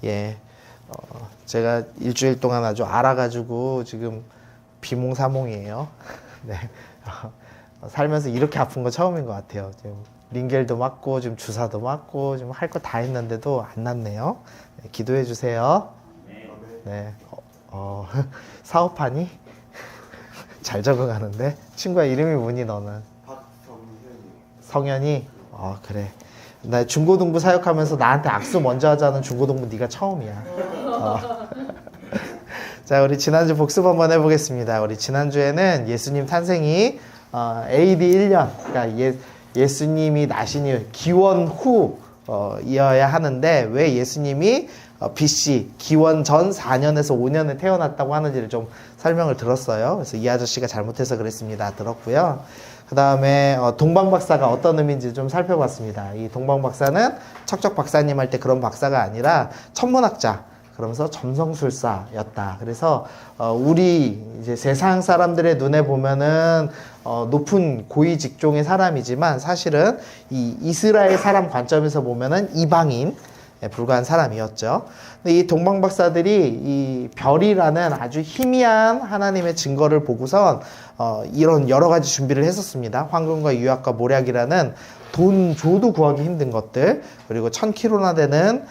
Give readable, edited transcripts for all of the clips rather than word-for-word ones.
예, 제가 일주일 동안 아주 알아가지고 지금 비몽사몽이에요. 네, 살면서 이렇게 아픈 거 처음인 것 같아요. 지금 링겔도 맞고 지금 주사도 맞고 지금 할 거 다 했는데도 안 낫네요. 네, 기도해 주세요. 네, 사업하니? 잘 적어가는데 친구야 이름이 뭐니 너는? 성현이? 그래. 나 중고등부 사역하면서 나한테 악수 먼저 하자는 중고등부 네가 처음이야. 자, 우리 지난주 복습 한번 해보겠습니다. 우리 지난주에는 예수님 탄생이 AD 1년, 그러니까 예수님이 나시니 기원 후 이어야 하는데 왜 예수님이 BC 기원 전 4년에서 5년에 태어났다고 하는지를 좀 설명을 들었어요. 그래서 이 아저씨가 잘못해서 그랬습니다. 들었고요. 그 다음에 동방박사가 어떤 의미인지 좀 살펴봤습니다. 이 동방박사는 척척 박사님 할 때 그런 박사가 아니라 천문학자, 그러면서 점성술사였다. 그래서 우리 이제 세상 사람들의 눈에 보면은 높은 고위 직종의 사람이지만 사실은 이 이스라엘 사람 관점에서 보면은 이방인 불과한 사람이었죠. 근데 이 동방박사들이 이 별이라는 아주 희미한 하나님의 증거를 보고선 이런 여러 가지 준비를 했었습니다. 황금과 유약과 모략이라는 돈 줘도 구하기 힘든 것들, 그리고 1000km나 되는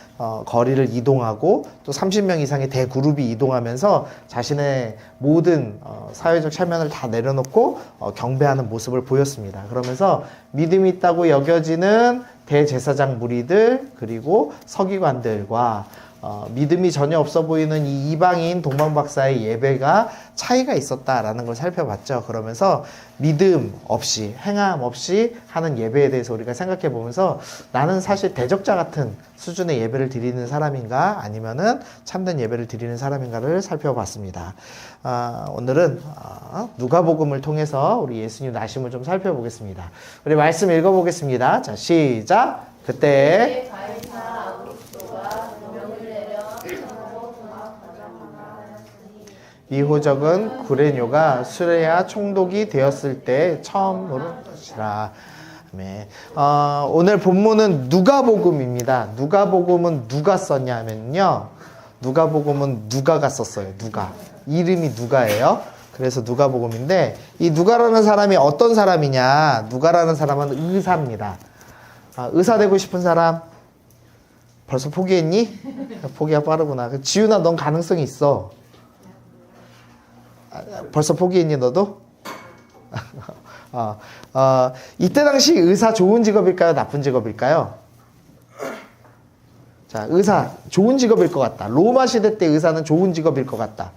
거리를 이동하고 또 30명 이상의 대그룹이 이동하면서 자신의 모든 사회적 체면을 다 내려놓고 경배하는 모습을 보였습니다. 그러면서 믿음이 있다고 여겨지는 대제사장 무리들, 그리고 서기관들과 믿음이 전혀 없어 보이는 이 이방인 동방박사의 예배가 차이가 있었다라는 걸 살펴봤죠. 그러면서 믿음 없이, 행함 없이 하는 예배에 대해서 우리가 생각해 보면서 나는 사실 대적자 같은 수준의 예배를 드리는 사람인가 아니면은 참된 예배를 드리는 사람인가를 살펴봤습니다. 오늘은 누가복음을 통해서 우리 예수님 나심을 좀 살펴보겠습니다. 우리 말씀 읽어보겠습니다. 자, 시작. 그때 이 호적은 구레뇨가 수레아 총독이 되었을 때 처음으로 것이라. 네. 오늘 본문은 누가복음입니다. 누가복음은 누가 썼냐면요, 누가복음은 누가가 썼어요. 누가, 이름이 누가예요. 그래서 누가복음인데, 이 누가라는 사람이 어떤 사람이냐, 누가라는 사람은 의사입니다. 의사 되고 싶은 사람 벌써 포기했니? 포기가 빠르구나. 지윤아, 넌 가능성이 있어. 벌써 포기했니 너도? 이때 당시 의사 좋은 직업일까요? 나쁜 직업일까요? 자, 의사 좋은 직업일 것 같다. 로마 시대 때 의사는 좋은 직업일 것 같다.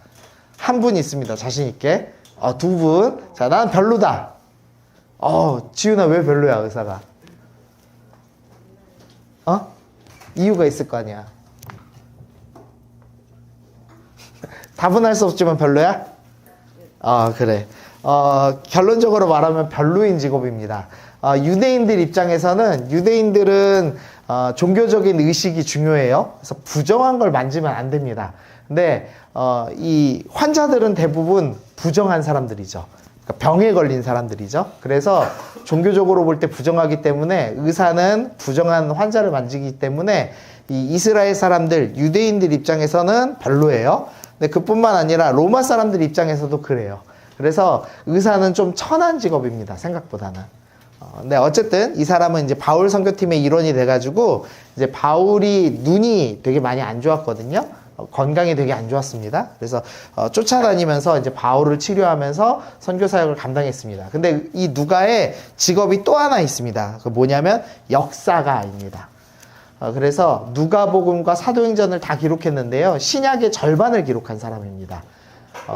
한 분 있습니다. 자신 있게. 두 분. 자, 난 별로다. 지훈아 왜 별로야 의사가? 이유가 있을 거 아니야. 답은 할 수 없지만 별로야? 그래. 결론적으로 말하면 별로인 직업입니다. 유대인들 입장에서는, 유대인들은 종교적인 의식이 중요해요. 그래서 부정한 걸 만지면 안 됩니다. 근데 이 환자들은 대부분 부정한 사람들이죠. 그러니까 병에 걸린 사람들이죠. 그래서 종교적으로 볼 때 부정하기 때문에 의사는 부정한 환자를 만지기 때문에 이 이스라엘 사람들, 유대인들 입장에서는 별로예요. 근데 그뿐만 아니라 로마 사람들 입장에서도 그래요. 그래서 의사는 좀 천한 직업입니다. 생각보다는. 근데 어쨌든 이 사람은 이제 바울 선교팀의 일원이 돼가지고 이제 바울이 눈이 되게 많이 안 좋았거든요. 건강이 되게 안 좋았습니다. 그래서 쫓아다니면서 이제 바울을 치료하면서 선교 사역을 감당했습니다. 근데 이 누가의 직업이 또 하나 있습니다. 그 뭐냐면 역사가입니다. 그래서 누가복음과 사도행전을 다 기록했는데요, 신약의 절반을 기록한 사람입니다.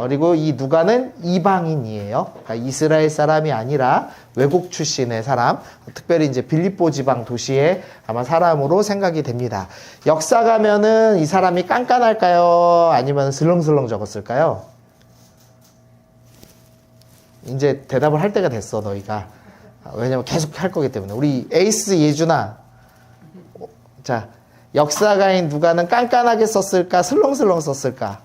그리고 이 누가는 이방인이에요. 그러니까 이스라엘 사람이 아니라 외국 출신의 사람, 특별히 이제 빌립보 지방 도시의 아마 사람으로 생각이 됩니다. 역사가면은 이 사람이 깐깐할까요? 아니면 슬렁슬렁 적었을까요? 이제 대답을 할 때가 됐어, 너희가. 왜냐면 계속 할 거기 때문에. 우리 에이스 예준아. 자, 역사가인 누가는 깐깐하게 썼을까? 슬렁슬렁 썼을까?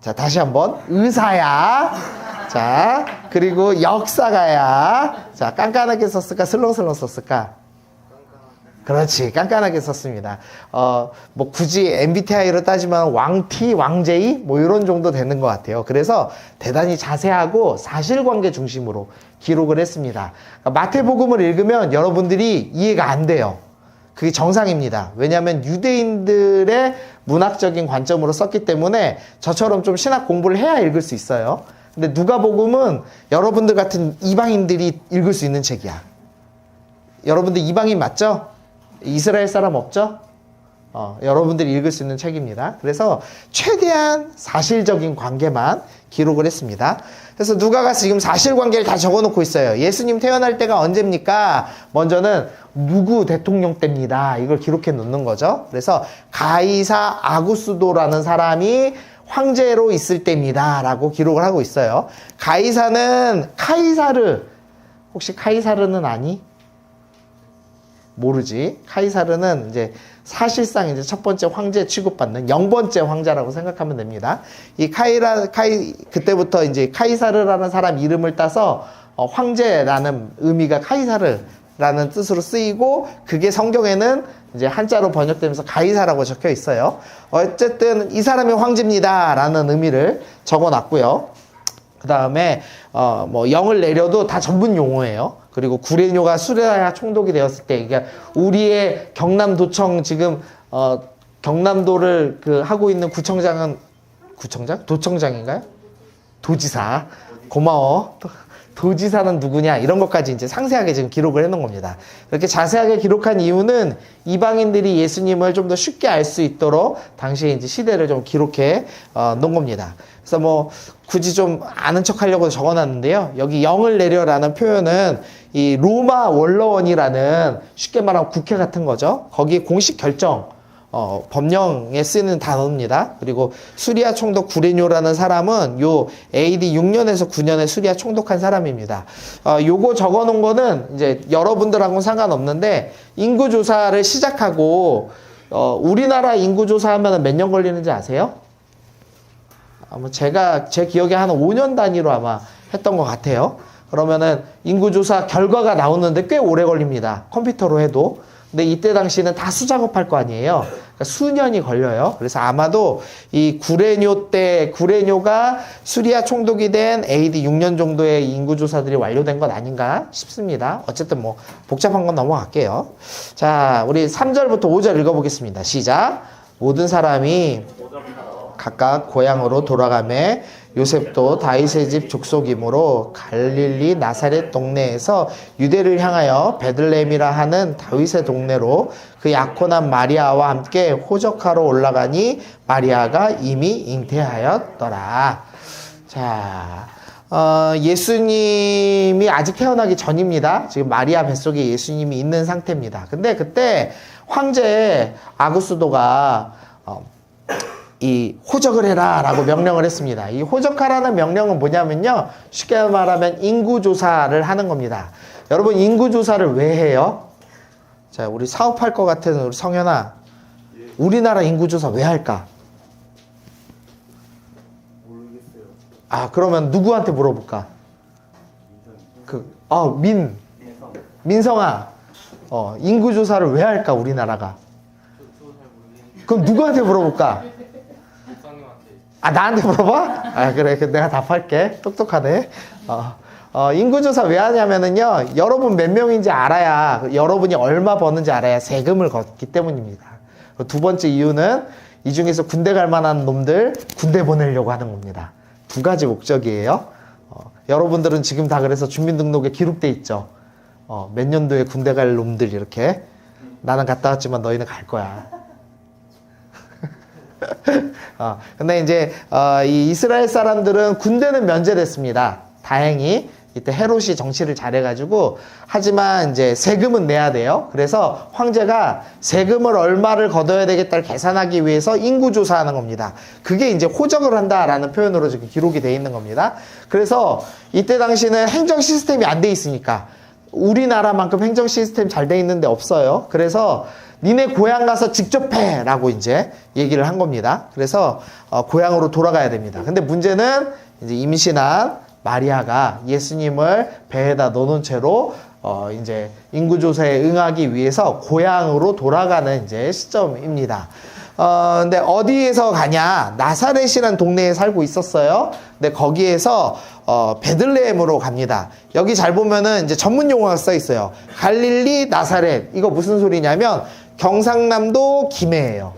자, 다시 한번. 의사야. 자, 그리고 역사가야. 자, 깐깐하게 썼을까? 슬렁슬렁 썼을까? 그렇지. 깐깐하게 썼습니다. 뭐 굳이 MBTI로 따지면 왕T, 왕제이 뭐 이런 정도 되는 것 같아요. 그래서 대단히 자세하고 사실관계 중심으로 기록을 했습니다. 마태복음을 읽으면 여러분들이 이해가 안 돼요. 그게 정상입니다. 왜냐하면 유대인들의 문학적인 관점으로 썼기 때문에 저처럼 좀 신학 공부를 해야 읽을 수 있어요. 근데 누가복음은 여러분들 같은 이방인들이 읽을 수 있는 책이야. 여러분들 이방인 맞죠? 이스라엘 사람 없죠? 여러분들이 읽을 수 있는 책입니다. 그래서 최대한 사실적인 관계만 기록을 했습니다. 그래서 누가가 지금 사실관계를 다 적어놓고 있어요. 예수님 태어날 때가 언제입니까? 먼저는 누구 대통령 때입니다. 이걸 기록해 놓는 거죠. 그래서 가이사 아구스도라는 사람이 황제로 있을 때입니다. 라고 기록을 하고 있어요. 가이사는 카이사르. 혹시 카이사르는 아니? 모르지. 카이사르는 이제 사실상 이제 첫 번째 황제 취급받는 0번째 황자라고 생각하면 됩니다. 이 그때부터 이제 카이사르라는 사람 이름을 따서 황제라는 의미가 카이사르라는 뜻으로 쓰이고, 그게 성경에는 이제 한자로 번역되면서 가이사라고 적혀 있어요. 어쨌든 이 사람이 황제입니다 라는 의미를 적어 놨고요. 그 다음에 뭐 영을 내려도 다 전문 용어예요. 그리고 구레뇨가 수레야 총독이 되었을 때, 그러니까 우리의 경남도청 지금 경남도를 그 하고 있는 구청장은 도청장인가요? 도지사. 고마워. 도지사는 누구냐, 이런 것까지 이제 상세하게 지금 기록을 해놓은 겁니다. 이렇게 자세하게 기록한 이유는 이방인들이 예수님을 좀 더 쉽게 알 수 있도록 당시에 이제 시대를 좀 기록해 놓은 겁니다. 그래서 뭐 굳이 좀 아는 척 하려고 적어놨는데요. 여기 영을 내려라는 표현은 이 로마 원로원이라는, 쉽게 말하면 국회 같은 거죠. 거기 공식 결정, 법령에 쓰는 단어입니다. 그리고 수리아 총독 구레뇨라는 사람은 요 AD 6년에서 9년에 수리아 총독한 사람입니다. 요거 적어 놓은 거는 이제 여러분들하고는 상관없는데, 인구조사를 시작하고, 우리나라 인구조사하면 몇 년 걸리는지 아세요? 제 기억에 한 5년 단위로 아마 했던 것 같아요. 그러면은 인구조사 결과가 나오는데 꽤 오래 걸립니다. 컴퓨터로 해도. 근데 이때 당시는 다 수작업할 거 아니에요. 그러니까 수년이 걸려요. 그래서 아마도 이 구레뇨가 수리아 총독이 된 AD 6년 정도의 인구조사들이 완료된 것 아닌가 싶습니다. 어쨌든 뭐 복잡한 건 넘어갈게요. 자, 우리 3절부터 5절 읽어보겠습니다. 시작. 모든 사람이 각각 고향으로 돌아가매 요셉도 다윗의 집 족속이므로 갈릴리 나사렛 동네에서 유대를 향하여 베들레헴이라 하는 다윗의 동네로 그 약혼한 마리아와 함께 호적하러 올라가니 마리아가 이미 잉태하였더라. 자, 예수님이 아직 태어나기 전입니다. 지금 마리아 뱃속에 예수님이 있는 상태입니다. 근데 그때 황제 아구스도가 이 호적을 해라 라고 명령을 했습니다. 이 호적하라는 명령은 뭐냐면요, 쉽게 말하면 인구조사를 하는 겁니다. 여러분, 인구조사를 왜 해요? 자, 우리 사업할 것 같은 우리 성현아, 우리나라 인구조사 왜 할까? 모르겠어요. 그러면 누구한테 물어볼까? 민성아, 인구조사를 왜 할까, 우리나라가? 그럼 누구한테 물어볼까? 나한테 물어봐? 그래. 내가 답할게. 똑똑하네. 인구조사 왜 하냐면은요, 여러분 몇 명인지 알아야, 여러분이 얼마 버는지 알아야 세금을 걷기 때문입니다. 두 번째 이유는 이 중에서 군대 갈 만한 놈들 군대 보내려고 하는 겁니다. 두 가지 목적이에요. 여러분들은 지금 다 그래서 주민등록에 기록돼 있죠. 몇 년도에 군대 갈 놈들 이렇게. 나는 갔다 왔지만 너희는 갈 거야. 근데 이제 이 이스라엘 사람들은 군대는 면제됐습니다. 다행히 이때 헤롯이 정치를 잘해가지고. 하지만 이제 세금은 내야 돼요. 그래서 황제가 세금을 얼마를 걷어야 되겠다를 계산하기 위해서 인구조사하는 겁니다. 그게 이제 호적을 한다라는 표현으로 지금 기록이 되어 있는 겁니다. 그래서 이때 당시는 행정 시스템이 안 돼 있으니까, 우리나라만큼 행정 시스템 잘 돼 있는데 없어요. 그래서 니네 고향 가서 직접 해! 라고 이제 얘기를 한 겁니다. 그래서 고향으로 돌아가야 됩니다. 근데 문제는 이제 임신한 마리아가 예수님을 배에다 넣어놓은 채로 이제 인구조사에 응하기 위해서 고향으로 돌아가는 이제 시점입니다. 근데 어디에서 가냐? 나사렛이라는 동네에 살고 있었어요. 근데 거기에서 베들레헴으로 갑니다. 여기 잘 보면은 이제 전문 용어가 써 있어요. 갈릴리, 나사렛. 이거 무슨 소리냐면 경상남도 김해예요.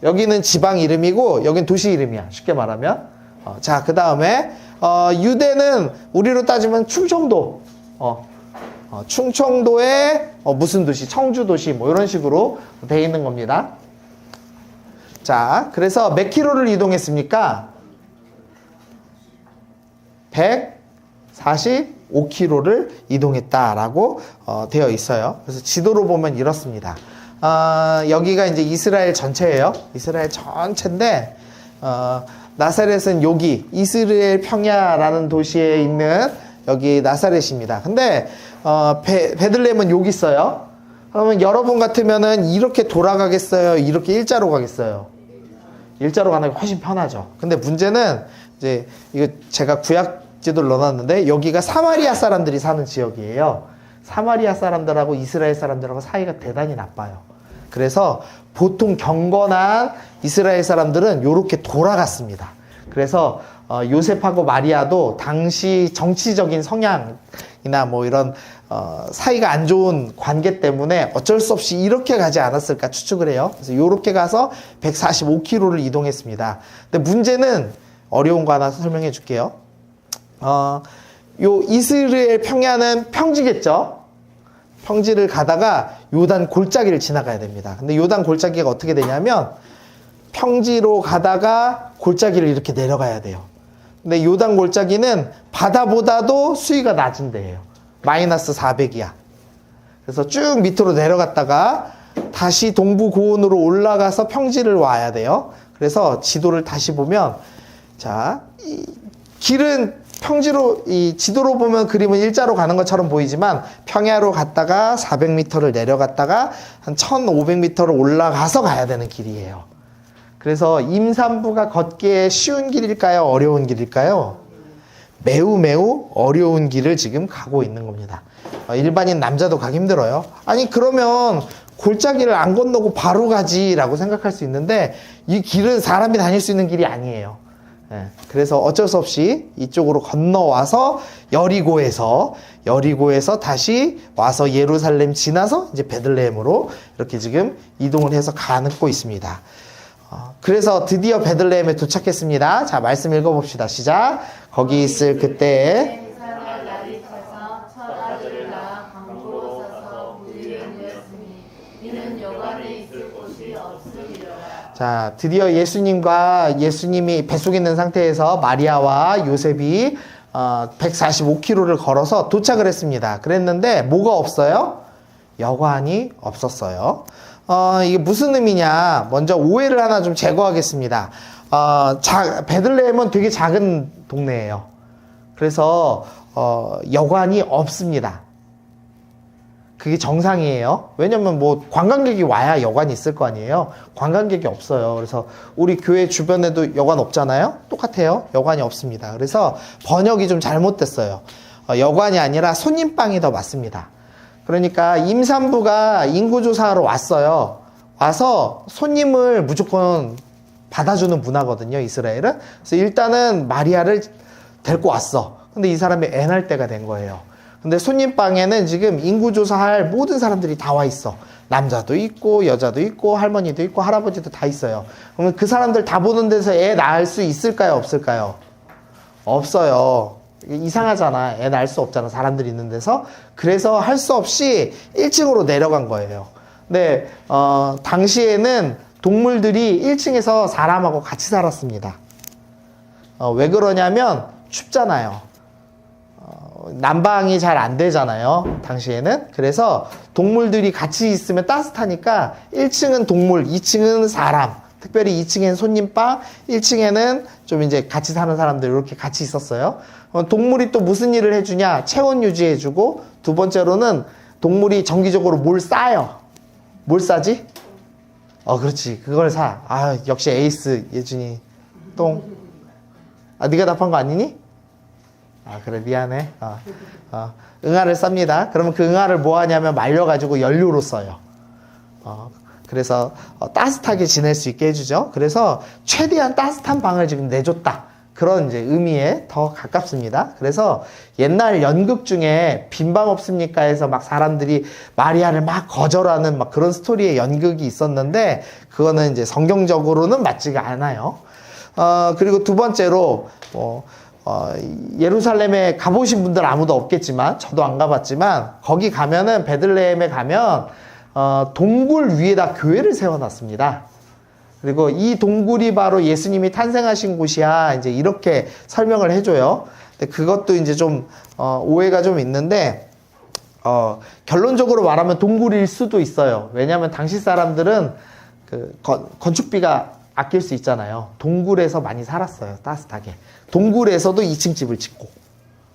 여기는 지방 이름이고 여긴 도시 이름이야. 쉽게 말하면. 자, 그 다음에 유대는 우리로 따지면 충청도. 충청도의 무슨 도시? 청주도시 뭐 이런 식으로 돼 있는 겁니다. 자, 그래서 몇 킬로를 이동했습니까? 145킬로를 이동했다라고 되어 있어요. 그래서 지도로 보면 이렇습니다. 여기가 이제 이스라엘 전체예요. 이스라엘 전체인데 나사렛은 여기 이스라엘 평야라는 도시에 있는 여기 나사렛입니다. 근데 베들레헴은 여기 있어요. 그러면 여러분 같으면은 이렇게 돌아가겠어요? 이렇게 일자로 가겠어요? 일자로 가는 게 훨씬 편하죠. 근데 문제는 이제 이거 제가 구약 지도를 넣어놨는데 여기가 사마리아 사람들이 사는 지역이에요. 사마리아 사람들하고 이스라엘 사람들하고 사이가 대단히 나빠요. 그래서 보통 경건한 이스라엘 사람들은 이렇게 돌아갔습니다. 그래서 요셉하고 마리아도 당시 정치적인 성향이나 뭐 이런 사이가 안 좋은 관계 때문에 어쩔 수 없이 이렇게 가지 않았을까 추측을 해요. 그래서 이렇게 가서 145km를 이동했습니다. 근데 문제는 어려운 거 하나 설명해 줄게요. 요 이스라엘 평야는 평지겠죠. 평지를 가다가 요단 골짜기를 지나가야 됩니다. 근데 요단 골짜기가 어떻게 되냐면 평지로 가다가 골짜기를 이렇게 내려가야 돼요. 근데 요단 골짜기는 바다보다도 수위가 낮은 데예요. 마이너스 400이야. 그래서 쭉 밑으로 내려갔다가 다시 동부 고원으로 올라가서 평지를 와야 돼요. 그래서 지도를 다시 보면 자, 이 길은 평지로 이 지도로 보면 그림은 일자로 가는 것처럼 보이지만 평야로 갔다가 400m를 내려갔다가 한 1500m를 올라가서 가야 되는 길이에요. 그래서 임산부가 걷기에 쉬운 길일까요? 어려운 길일까요? 매우 어려운 길을 지금 가고 있는 겁니다. 일반인 남자도 가기 힘들어요. 아니 그러면 골짜기를 안 건너고 바로 가지라고 생각할 수 있는데 이 길은 사람이 다닐 수 있는 길이 아니에요. 그래서 어쩔 수 없이 이쪽으로 건너와서 여리고에서 다시 와서 예루살렘 지나서 이제 베들레헴으로 이렇게 지금 이동을 해서 가고 있습니다. 그래서 드디어 베들레헴에 도착했습니다. 자, 말씀 읽어봅시다. 시작. 거기 있을 그때에 자, 드디어 예수님이 뱃속에 있는 상태에서 마리아와 요셉이 145km를 걸어서 도착을 했습니다. 그랬는데 뭐가 없어요? 여관이 없었어요. 이게 무슨 의미냐? 먼저 오해를 하나 좀 제거하겠습니다. 베들레헴은 되게 작은 동네예요. 그래서 여관이 없습니다. 그게 정상이에요. 왜냐면 뭐 관광객이 와야 여관이 있을 거 아니에요. 관광객이 없어요. 그래서 우리 교회 주변에도 여관 없잖아요. 똑같아요. 여관이 없습니다. 그래서 번역이 좀 잘못됐어요. 여관이 아니라 손님방이 더 맞습니다. 그러니까 임산부가 인구조사하러 왔어요. 와서 손님을 무조건 받아주는 문화거든요, 이스라엘은. 그래서 일단은 마리아를 데리고 왔어. 근데 이 사람이 애 낳을 때가 된 거예요. 근데 손님방에는 지금 인구조사할 모든 사람들이 다 와 있어. 남자도 있고, 여자도 있고, 할머니도 있고, 할아버지도 다 있어요. 그러면 그 사람들 다 보는 데서 애 낳을 수 있을까요, 없을까요? 없어요. 이상하잖아. 애 낳을 수 없잖아. 사람들이 있는 데서. 그래서 할 수 없이 1층으로 내려간 거예요. 근데 당시에는 동물들이 1층에서 사람하고 같이 살았습니다. 왜 그러냐면 춥잖아요. 난방이 잘 안 되잖아요. 당시에는. 그래서 동물들이 같이 있으면 따뜻하니까 1층은 동물, 2층은 사람. 특별히 2층에는 손님방, 1층에는 좀 이제 같이 사는 사람들 이렇게 같이 있었어요. 동물이 또 무슨 일을 해주냐? 체온 유지해주고, 두 번째로는 동물이 정기적으로 뭘 싸요. 뭘 싸지? 그렇지. 그걸 사. 역시 에이스, 예준이. 똥. 네가 답한 거 아니니? 아, 그래, 미안해. 응아를 쌉니다. 그러면 그 응아를 뭐 하냐면 말려가지고 연료로 써요. 그래서 따뜻하게 지낼 수 있게 해주죠. 그래서 최대한 따뜻한 방을 지금 내줬다. 그런 이제 의미에 더 가깝습니다. 그래서 옛날 연극 중에 빈 방 없습니까 해서 막 사람들이 마리아를 막 거절하는 막 그런 스토리의 연극이 있었는데 그거는 이제 성경적으로는 맞지가 않아요. 그리고 두 번째로 예루살렘에 가보신 분들 아무도 없겠지만 저도 안 가봤지만 거기 가면은 베들레헴에 가면 동굴 위에다 교회를 세워놨습니다. 그리고 이 동굴이 바로 예수님이 탄생하신 곳이야. 이제 이렇게 설명을 해줘요. 근데 그것도 이제 좀, 오해가 좀 있는데, 결론적으로 말하면 동굴일 수도 있어요. 왜냐하면 당시 사람들은 그 건축비가 아낄 수 있잖아요. 동굴에서 많이 살았어요. 따뜻하게. 동굴에서도 2층 집을 짓고.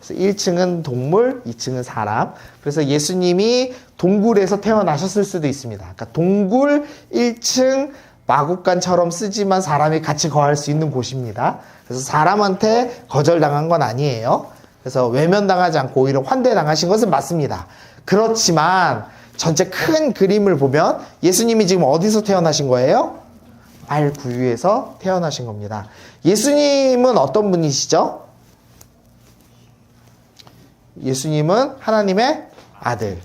그래서 1층은 동물, 2층은 사람. 그래서 예수님이 동굴에서 태어나셨을 수도 있습니다. 그러니까 동굴 1층 마국간처럼 쓰지만 사람이 같이 거할 수 있는 곳입니다. 그래서 사람한테 거절당한 건 아니에요. 그래서 외면당하지 않고 오히려 환대당하신 것은 맞습니다. 그렇지만 전체 큰 그림을 보면 예수님이 지금 어디서 태어나신 거예요? 말 구유에서 태어나신 겁니다. 예수님은 어떤 분이시죠? 예수님은 하나님의 아들.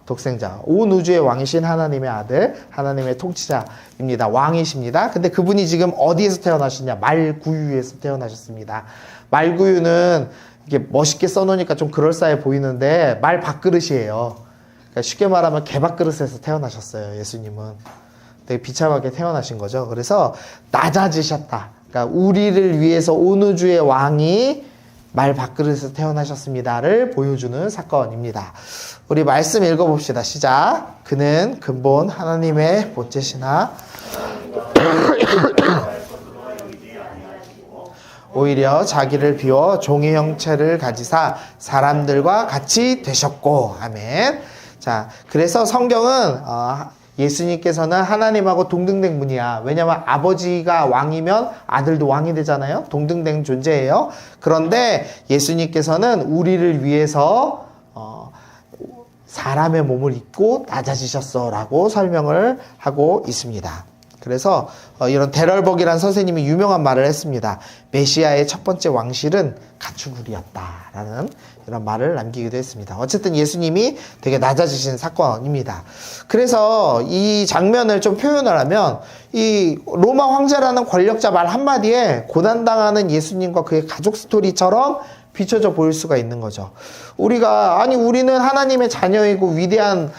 독생자, 온 우주의 왕이신 하나님의 아들, 하나님의 통치자입니다. 왕이십니다. 근데 그분이 지금 어디에서 태어나셨냐? 말구유에서 태어나셨습니다. 말구유는 이게 멋있게 써놓으니까 좀 그럴싸해 보이는데 말 밥그릇이에요. 그러니까 쉽게 말하면 개밥그릇에서 태어나셨어요. 예수님은. 되게 비참하게 태어나신 거죠. 그래서 낮아지셨다. 그러니까 우리를 위해서 온 우주의 왕이 말 밥그릇에서 태어나셨습니다를 보여주는 사건입니다. 우리 말씀 읽어봅시다. 시작. 그는 근본 하나님의 본체시나 오히려 자기를 비워 종의 형체를 가지사 사람들과 같이 되셨고. 아멘. 자, 그래서 성경은 예수님께서는 하나님하고 동등된 분이야. 왜냐면 아버지가 왕이면 아들도 왕이 되잖아요. 동등된 존재예요. 그런데 예수님께서는 우리를 위해서 사람의 몸을 입고 낮아지셨어 라고 설명을 하고 있습니다. 그래서 이런 데럴벅이라는 선생님이 유명한 말을 했습니다. 메시아의 첫 번째 왕실은 가축울이었다라는 이런 말을 남기기도 했습니다. 어쨌든 예수님이 되게 낮아지신 사건입니다. 그래서 이 장면을 좀 표현을 하면 이 로마 황제라는 권력자 말 한마디에 고난당하는 예수님과 그의 가족 스토리처럼 비춰져 보일 수가 있는 거죠. 우리는 하나님의 자녀이고 위대한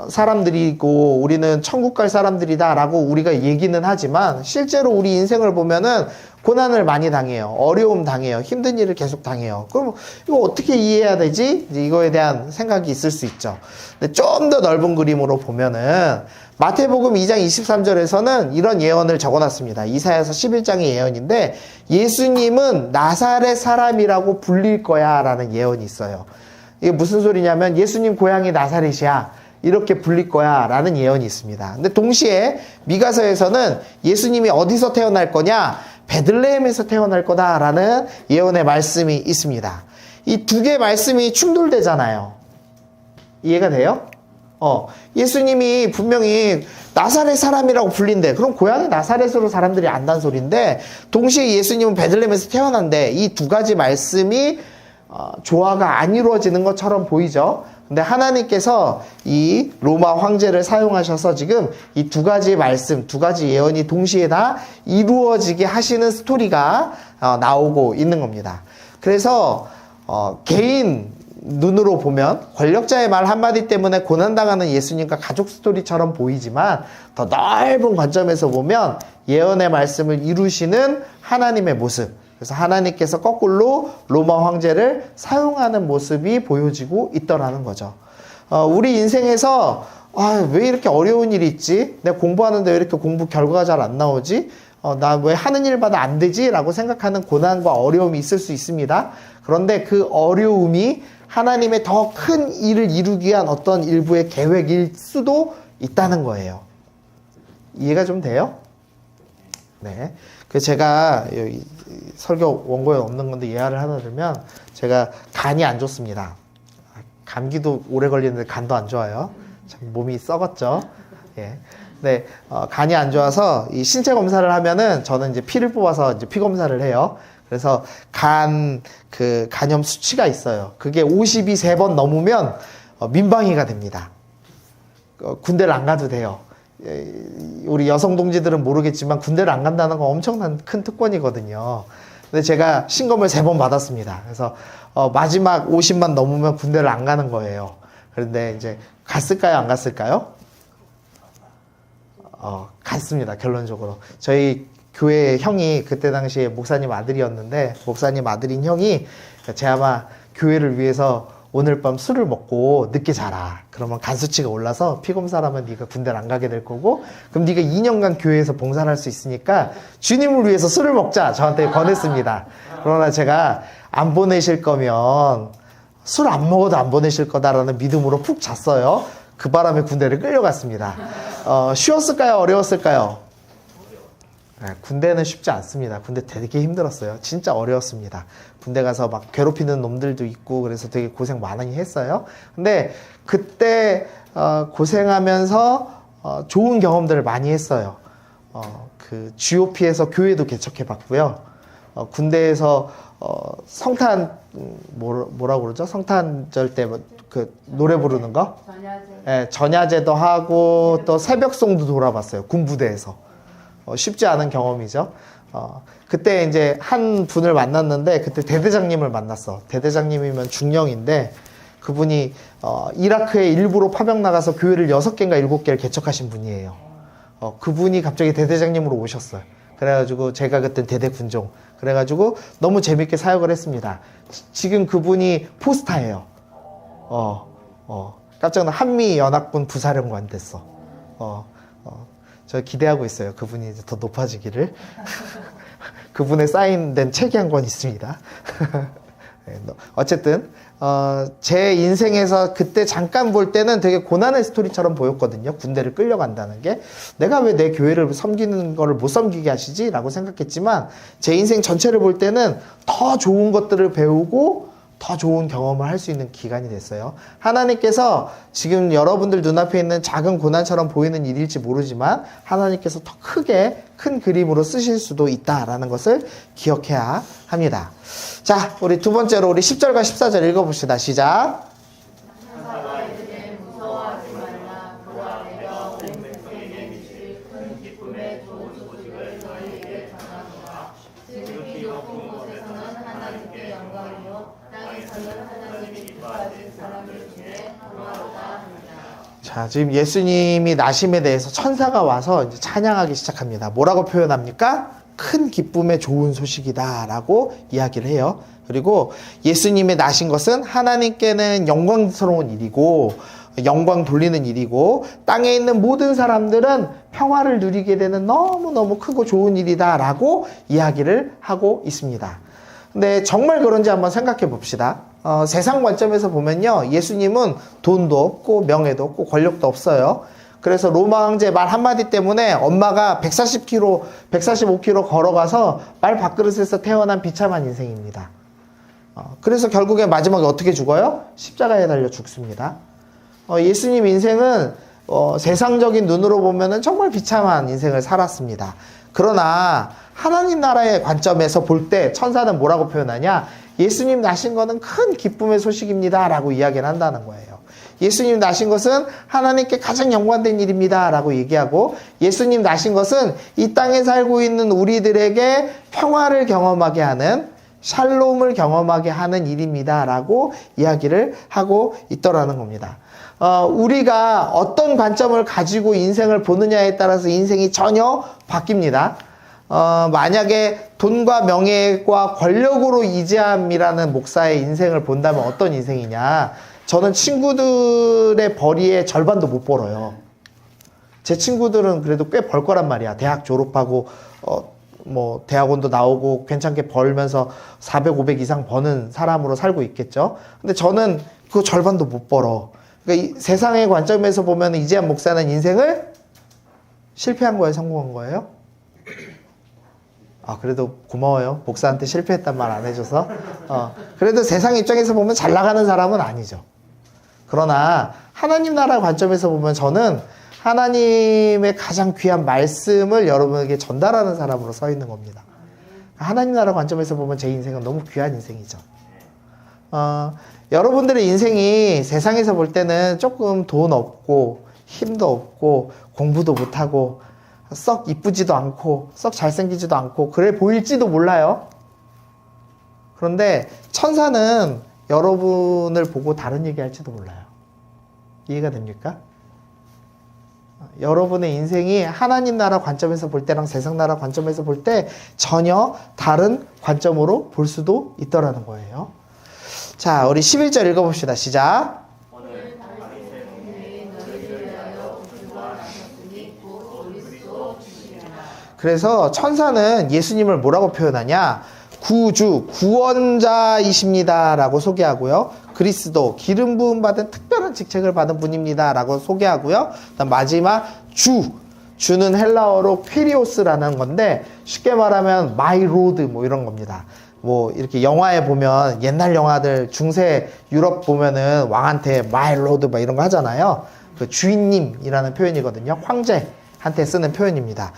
사람들이고 우리는 천국 갈 사람들이다라고 우리가 얘기는 하지만 실제로 우리 인생을 보면은 고난을 많이 당해요. 어려움 당해요. 힘든 일을 계속 당해요. 그럼 이거 어떻게 이해해야 되지? 이제 이거에 대한 생각이 있을 수 있죠. 근데 좀 더 넓은 그림으로 보면은 마태복음 2장 23절에서는 이런 예언을 적어놨습니다. 이사야서 11장의 예언인데 예수님은 나사렛 사람이라고 불릴 거야 라는 예언이 있어요. 이게 무슨 소리냐면 예수님 고향이 나사렛이야. 이렇게 불릴 거야 라는 예언이 있습니다. 근데 동시에 미가서에서는 예수님이 어디서 태어날 거냐? 베들레헴에서 태어날 거다라는 예언의 말씀이 있습니다. 이 두 개의 말씀이 충돌되잖아요. 이해가 돼요? 예수님이 분명히 나사렛 사람이라고 불린대. 그럼 고향이 나사렛으로 사람들이 안다는 소리인데 동시에 예수님은 베들레헴에서 태어난대. 이 두 가지 말씀이 조화가 안 이루어지는 것처럼 보이죠. 근데 하나님께서 이 로마 황제를 사용하셔서 지금 이 두 가지 말씀, 두 가지 예언이 동시에 다 이루어지게 하시는 스토리가 나오고 있는 겁니다. 그래서 개인 눈으로 보면 권력자의 말 한마디 때문에 고난당하는 예수님과 가족 스토리처럼 보이지만 더 넓은 관점에서 보면 예언의 말씀을 이루시는 하나님의 모습, 그래서 하나님께서 거꾸로 로마 황제를 사용하는 모습이 보여지고 있더라는 거죠. 우리 인생에서 왜 이렇게 어려운 일이 있지? 내가 공부하는데 왜 이렇게 공부 결과가 잘 안 나오지? 나 왜 하는 일마다 안 되지? 라고 생각하는 고난과 어려움이 있을 수 있습니다. 그런데 그 어려움이 하나님의 더 큰 일을 이루기 위한 어떤 일부의 계획일 수도 있다는 거예요. 이해가 좀 돼요? 네. 그 제가 여기 설교 원고에 없는 건데 예화를 하나 들면 제가 간이 안 좋습니다. 감기도 오래 걸리는데 간도 안 좋아요. 참 몸이 썩었죠. 예. 네, 간이 안 좋아서 이 신체 검사를 하면은 저는 이제 피를 뽑아서 이제 피 검사를 해요. 그래서 간염 수치가 있어요. 그게 50이 3번 넘으면 민방위가 됩니다. 군대를 안 가도 돼요. 우리 여성 동지들은 모르겠지만 군대를 안 간다는 건 엄청난 큰 특권이거든요. 근데 제가 신검을 3번 받았습니다. 그래서 마지막 50만 넘으면 군대를 안 가는 거예요. 그런데 이제 갔을까요? 안 갔을까요? 갔습니다. 결론적으로. 저희 교회 형이 그때 당시에 목사님 아들이었는데 목사님 아들인 형이 쟤 아마 교회를 위해서 오늘 밤 술을 먹고 늦게 자라. 그러면 간 수치가 올라서 피 검사를 하면 네가 군대를 안 가게 될 거고 그럼 네가 2년간 교회에서 봉사를 할 수 있으니까 주님을 위해서 술을 먹자. 저한테 권했습니다. 그러나 제가 안 보내실 거면 술 안 먹어도 안 보내실 거다라는 믿음으로 푹 잤어요. 그 바람에 군대를 끌려갔습니다. 쉬웠을까요? 어려웠을까요? 군대는 쉽지 않습니다. 군대 되게 힘들었어요. 진짜 어려웠습니다. 군대 가서 막 괴롭히는 놈들도 있고 그래서 되게 고생 많이 했어요. 근데 그때 고생하면서 좋은 경험들을 많이 했어요. 그 GOP에서 교회도 개척해 봤고요. 군대에서 성탄 뭐라고 그러죠? 성탄절 때 그 노래 부르는 거? 전야제. 네, 전야제도 하고 또 새벽송도 돌아봤어요. 군부대에서. 쉽지 않은 경험이죠. 그때 이제 한 분을 만났는데 그때 대대장님을 만났어. 대대장님이면 중령인데 그분이 이라크에 일부러 파병 나가서 교회를 6개인가 7개를 개척하신 분이에요. 그분이 갑자기 대대장님으로 오셨어요. 그래가지고 제가 그때 대대군종. 그래가지고 너무 재밌게 사역을 했습니다. 지금 그분이 포스타예요. 깜짝 놀라 한미연합군 부사령관 됐어. 저 기대하고 있어요. 그분이 이제 더 높아지기를. 그분의 사인된 책이 한 권 있습니다. 어쨌든 제 인생에서 그때 잠깐 볼 때는 되게 고난의 스토리처럼 보였거든요. 군대를 끌려간다는 게 내가 왜 내 교회를 섬기는 거를 못 섬기게 하시지? 라고 생각했지만 제 인생 전체를 볼 때는 더 좋은 것들을 배우고 더 좋은 경험을 할 수 있는 기간이 됐어요. 하나님께서 지금 여러분들 눈앞에 있는 작은 고난처럼 보이는 일일지 모르지만 하나님께서 더 크게 큰 그림으로 쓰실 수도 있다라는 것을 기억해야 합니다. 자, 우리 두 번째로 우리 10절과 14절 읽어봅시다. 시작. 자, 지금 예수님이 나심에 대해서 천사가 와서 이제 찬양하기 시작합니다. 뭐라고 표현합니까? 큰 기쁨의 좋은 소식이다 라고 이야기를 해요. 그리고 예수님의 나신 것은 하나님께는 영광스러운 일이고 영광 돌리는 일이고 땅에 있는 모든 사람들은 평화를 누리게 되는 너무너무 크고 좋은 일이다 라고 이야기를 하고 있습니다. 근데 정말 그런지 한번 생각해 봅시다. 세상 관점에서 보면요, 예수님은 돈도 없고 명예도 없고 권력도 없어요. 그래서 로마 황제 말 한마디 때문에 엄마가 140km, 145km 걸어가서 말 밥그릇에서 태어난 비참한 인생입니다. 그래서 결국에 마지막에 어떻게 죽어요? 십자가에 달려 죽습니다. 예수님 인생은 세상적인 눈으로 보면은 정말 비참한 인생을 살았습니다. 그러나 하나님 나라의 관점에서 볼 때 천사는 뭐라고 표현하냐? 예수님 나신 것은 큰 기쁨의 소식입니다 라고 이야기를 한다는 거예요. 예수님 나신 것은 하나님께 가장 영광된 일입니다 라고 얘기하고 예수님 나신 것은 이 땅에 살고 있는 우리들에게 평화를 경험하게 하는 샬롬을 경험하게 하는 일입니다 라고 이야기를 하고 있더라는 겁니다. 우리가 어떤 관점을 가지고 인생을 보느냐에 따라서 인생이 전혀 바뀝니다. 만약에 돈과 명예과 권력으로 이재함이라는 목사의 인생을 본다면 어떤 인생이냐? 저는 친구들의 벌이의 절반도 못 벌어요. 제 친구들은 그래도 꽤 벌 거란 말이야. 대학 졸업하고 뭐 대학원도 나오고 괜찮게 벌면서 400, 500 이상 버는 사람으로 살고 있겠죠. 근데 저는 그 절반도 못 벌어. 그러니까 이 세상의 관점에서 보면 이재한 목사는 인생을 실패한 거예요, 성공한 거예요? 그래도 고마워요. 목사한테 실패했단 말 안 해줘서. 그래도 세상 입장에서 보면 잘 나가는 사람은 아니죠. 그러나 하나님 나라 관점에서 보면 저는 하나님의 가장 귀한 말씀을 여러분에게 전달하는 사람으로 서 있는 겁니다. 하나님 나라 관점에서 보면 제 인생은 너무 귀한 인생이죠. 여러분들의 인생이 세상에서 볼 때는 조금 돈 없고 힘도 없고 공부도 못하고 썩 이쁘지도 않고 썩 잘생기지도 않고 그래 보일지도 몰라요. 그런데 천사는 여러분을 보고 다른 얘기 할지도 몰라요. 이해가 됩니까? 여러분의 인생이 하나님 나라 관점에서 볼 때랑 세상 나라 관점에서 볼 때 전혀 다른 관점으로 볼 수도 있더라는 거예요. 자, 우리 11절 읽어봅시다. 시작. 그래서 천사는 예수님을 뭐라고 표현하냐? 구주, 구원자이십니다 라고 소개하고요. 그리스도, 기름 부음 받은 특별한 직책을 받은 분입니다 라고 소개하고요. 그다음 마지막 주는 헬라어로 퀴리오스라는 건데 쉽게 말하면 마이 로드 뭐 이런 겁니다. 뭐 이렇게 영화에 보면 옛날 영화들 중세 유럽 보면은 왕한테 마이 로드 막 이런 거 하잖아요. 그 주인님이라는 표현이거든요. 황제한테 쓰는 표현입니다.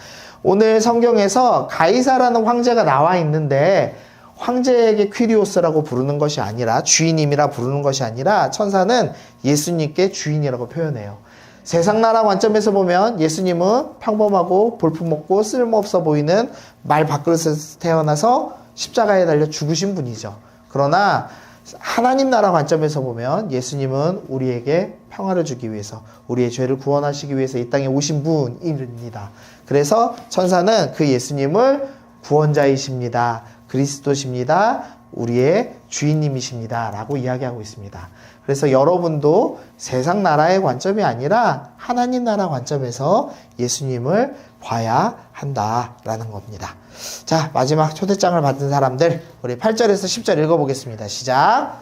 오늘 성경에서 가이사라는 황제가 나와 있는데 황제에게 퀴리오스라고 부르는 것이 아니라 주인님이라 부르는 것이 아니라 천사는 예수님께 주인이라고 표현해요. 세상 나라 관점에서 보면 예수님은 평범하고 볼품없고 쓸모없어 보이는 말 밥그릇에서 태어나서 십자가에 달려 죽으신 분이죠. 그러나 하나님 나라 관점에서 보면 예수님은 우리에게 평화를 주기 위해서 우리의 죄를 구원하시기 위해서 이 땅에 오신 분입니다. 그래서 천사는 그 예수님을 구원자이십니다. 그리스도십니다. 우리의 주인님이십니다. 라고 이야기하고 있습니다. 그래서 여러분도 세상 나라의 관점이 아니라 하나님 나라 관점에서 예수님을 봐야 한다라는 겁니다. 자, 마지막 초대장을 받은 사람들 우리 8절에서 10절 읽어보겠습니다. 시작.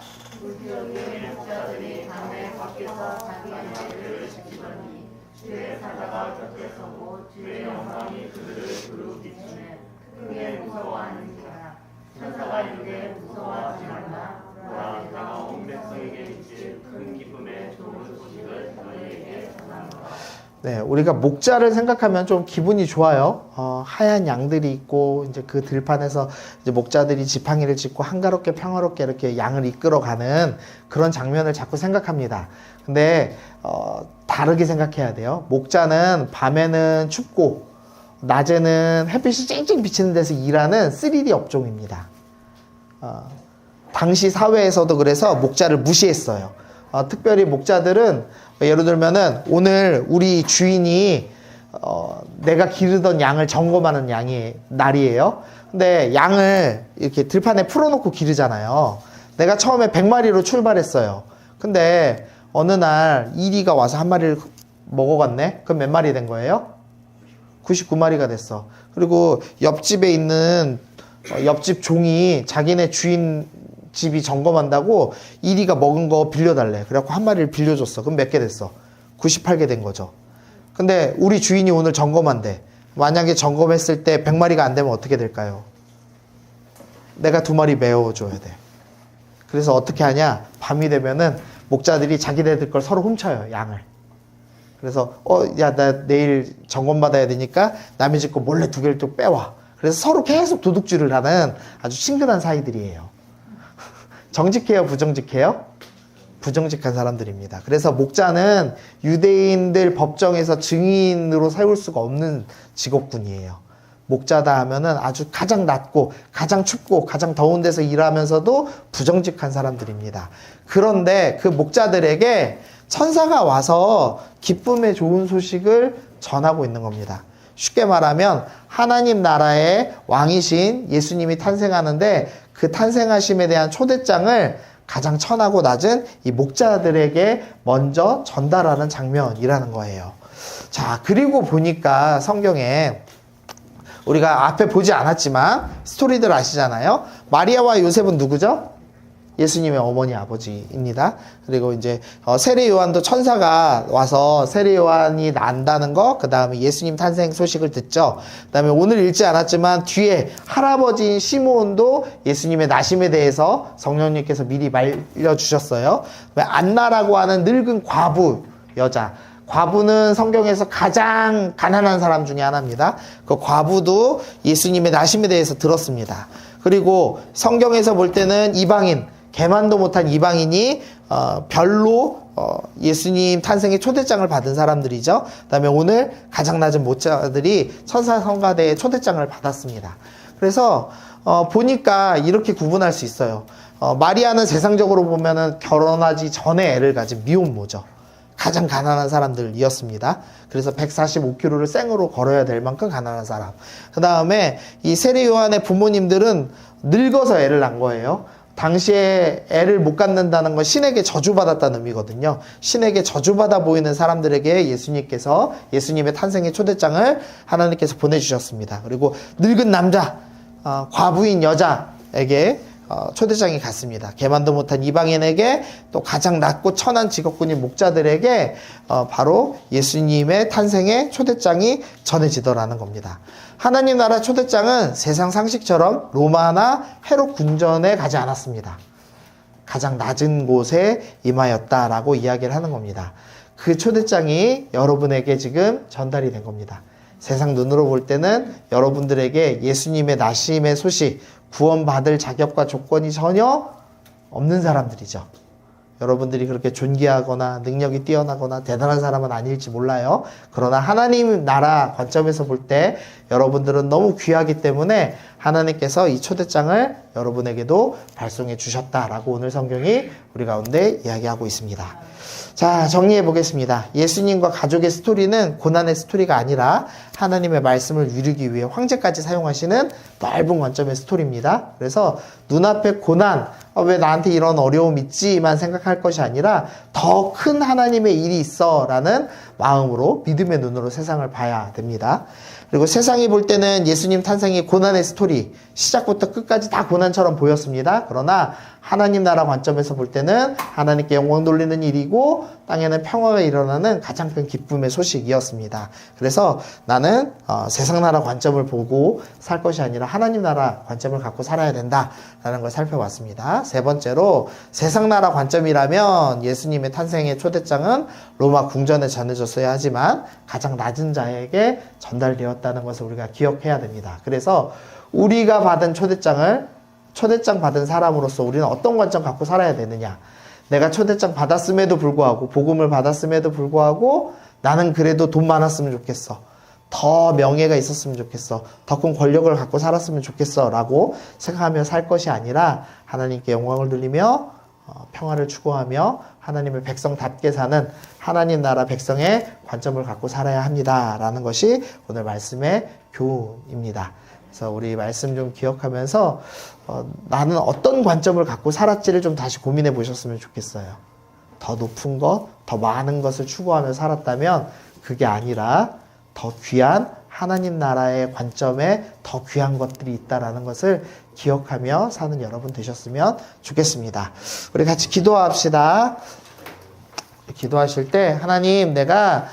네, 우리가 목자를 생각하면 좀 기분이 좋아요. 하얀 양들이 있고, 이제 그 들판에서 이제 목자들이 지팡이를 짚고 한가롭게 평화롭게 이렇게 양을 이끌어가는 그런 장면을 자꾸 생각합니다. 근데, 다르게 생각해야 돼요. 목자는 밤에는 춥고, 낮에는 햇빛이 쨍쨍 비치는 데서 일하는 3D 업종입니다. 당시 사회에서도 그래서 목자를 무시했어요. 특별히 목자들은 예를 들면은 오늘 우리 주인이 내가 기르던 양을 점검하는 날이에요. 근데 양을 이렇게 들판에 풀어놓고 기르잖아요. 내가 처음에 100마리로 출발했어요. 근데 어느 날 이리가 와서 한 마리를 먹어갔네? 그럼 몇 마리 된 거예요? 99마리가 됐어. 그리고 옆집에 있는 옆집 종이 자기네 주인 집이 점검한다고 이리가 먹은 거 빌려달래. 그래갖고 한 마리를 빌려줬어. 그럼 몇 개 됐어? 98개 된 거죠. 근데 우리 주인이 오늘 점검한대. 만약에 점검했을 때 100마리가 안 되면 어떻게 될까요? 내가 2마리 메워줘야 돼. 그래서 어떻게 하냐? 밤이 되면은 목자들이 자기네들 걸 서로 훔쳐요, 양을. 그래서 야, 나 내일 점검받아야 되니까 남의 집 거 몰래 2개를 또 빼와. 그래서 서로 계속 도둑질을 하는 아주 친근한 사이들이에요. 정직해요? 부정직해요? 부정직한 사람들입니다. 그래서 목자는 유대인들 법정에서 증인으로 세울 수가 없는 직업군이에요. 목자다 하면은 아주 가장 낮고 가장 춥고 가장 더운 데서 일하면서도 부정직한 사람들입니다. 그런데 그 목자들에게 천사가 와서 기쁨의 좋은 소식을 전하고 있는 겁니다. 쉽게 말하면 하나님 나라의 왕이신 예수님이 탄생하는데 그 탄생하심에 대한 초대장을 가장 천하고 낮은 이 목자들에게 먼저 전달하는 장면이라는 거예요. 자, 그리고 보니까 성경에 우리가 앞에 보지 않았지만 스토리들 아시잖아요. 마리아와 요셉은 누구죠? 예수님의 어머니 아버지입니다. 그리고 이제 세례 요한도 천사가 와서 세례 요한이 난다는 거, 그 다음에 예수님 탄생 소식을 듣죠. 그 다음에 오늘 읽지 않았지만 뒤에 할아버지인 시므온도 예수님의 나심에 대해서 성령님께서 미리 말려주셨어요. 안나라고 하는 늙은 과부 여자, 과부는 성경에서 가장 가난한 사람 중에 하나입니다. 그 과부도 예수님의 나심에 대해서 들었습니다. 그리고 성경에서 볼 때는 이방인, 개만도 못한 이방인이 별로 예수님 탄생의 초대장을 받은 사람들이죠. 그다음에 오늘 가장 낮은 모자들이 천사 성가대의 초대장을 받았습니다. 그래서 보니까 이렇게 구분할 수 있어요. 마리아는 세상적으로 보면은 결혼하지 전에 애를 가진 미혼모죠. 가장 가난한 사람들이었습니다. 그래서 145km를 생으로 걸어야 될 만큼 가난한 사람. 그 다음에 이 세례 요한의 부모님들은 늙어서 애를 낳은 거예요. 당시에 애를 못 갖는다는 건 신에게 저주받았다는 의미거든요. 신에게 저주받아 보이는 사람들에게 예수님께서 예수님의 탄생의 초대장을 하나님께서 보내주셨습니다. 그리고 늙은 남자, 과부인 여자에게 초대장이 갔습니다. 개만도 못한 이방인에게, 또 가장 낮고 천한 직업군인 목자들에게 바로 예수님의 탄생의 초대장이 전해지더라는 겁니다. 하나님 나라 초대장은 세상 상식처럼 로마나 헤롯 궁전에 가지 않았습니다. 가장 낮은 곳에 임하였다라고 이야기를 하는 겁니다. 그 초대장이 여러분에게 지금 전달이 된 겁니다. 세상 눈으로 볼 때는 여러분들에게 예수님의 나심의 소식, 구원받을 자격과 조건이 전혀 없는 사람들이죠. 여러분들이 그렇게 존귀하거나 능력이 뛰어나거나 대단한 사람은 아닐지 몰라요. 그러나 하나님 나라 관점에서 볼 때 여러분들은 너무 귀하기 때문에 하나님께서 이 초대장을 여러분에게도 발송해 주셨다라고 오늘 성경이 우리 가운데 이야기하고 있습니다. 자, 정리해 보겠습니다. 예수님과 가족의 스토리는 고난의 스토리가 아니라 하나님의 말씀을 이루기 위해 황제까지 사용하시는 넓은 관점의 스토리입니다. 그래서 눈앞에 고난, 왜 나한테 이런 어려움 있지만 생각할 것이 아니라 더 큰 하나님의 일이 있어 라는 마음으로 믿음의 눈으로 세상을 봐야 됩니다. 그리고 세상이 볼 때는 예수님 탄생의 고난의 스토리, 시작부터 끝까지 다 고난처럼 보였습니다. 그러나 하나님 나라 관점에서 볼 때는 하나님께 영광 돌리는 일이고 땅에는 평화가 일어나는 가장 큰 기쁨의 소식이었습니다. 그래서 나는 세상 나라 관점을 보고 살 것이 아니라 하나님 나라 관점을 갖고 살아야 된다라는 걸 살펴봤습니다. 세 번째로 세상 나라 관점이라면 예수님의 탄생의 초대장은 로마 궁전에 전해졌어야 하지만 가장 낮은 자에게 전달되었다는 것을 우리가 기억해야 됩니다. 그래서 우리가 받은 초대장 받은 사람으로서 우리는 어떤 관점 갖고 살아야 되느냐. 내가 초대장 받았음에도 불구하고, 복음을 받았음에도 불구하고 나는 그래도 돈 많았으면 좋겠어. 더 명예가 있었으면 좋겠어. 더 큰 권력을 갖고 살았으면 좋겠어 라고 생각하며 살 것이 아니라 하나님께 영광을 돌리며 평화를 추구하며 하나님의 백성답게 사는 하나님 나라 백성의 관점을 갖고 살아야 합니다 라는 것이 오늘 말씀의 교훈입니다. 그래서 우리 말씀 좀 기억하면서 나는 어떤 관점을 갖고 살았지를 좀 다시 고민해 보셨으면 좋겠어요. 더 높은 것, 더 많은 것을 추구하며 살았다면 그게 아니라 더 귀한 하나님 나라의 관점에 더 귀한 것들이 있다라는 것을 기억하며 사는 여러분 되셨으면 좋겠습니다. 우리 같이 기도합시다. 기도하실 때 하나님, 내가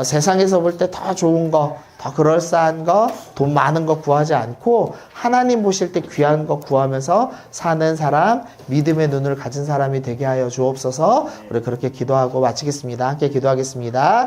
세상에서 볼 때 더 좋은 거, 더 그럴싸한 거, 돈 많은 거 구하지 않고 하나님 보실 때 귀한 거 구하면서 사는 사람, 믿음의 눈을 가진 사람이 되게 하여 주옵소서. 우리 그렇게 기도하고 마치겠습니다. 함께 기도하겠습니다.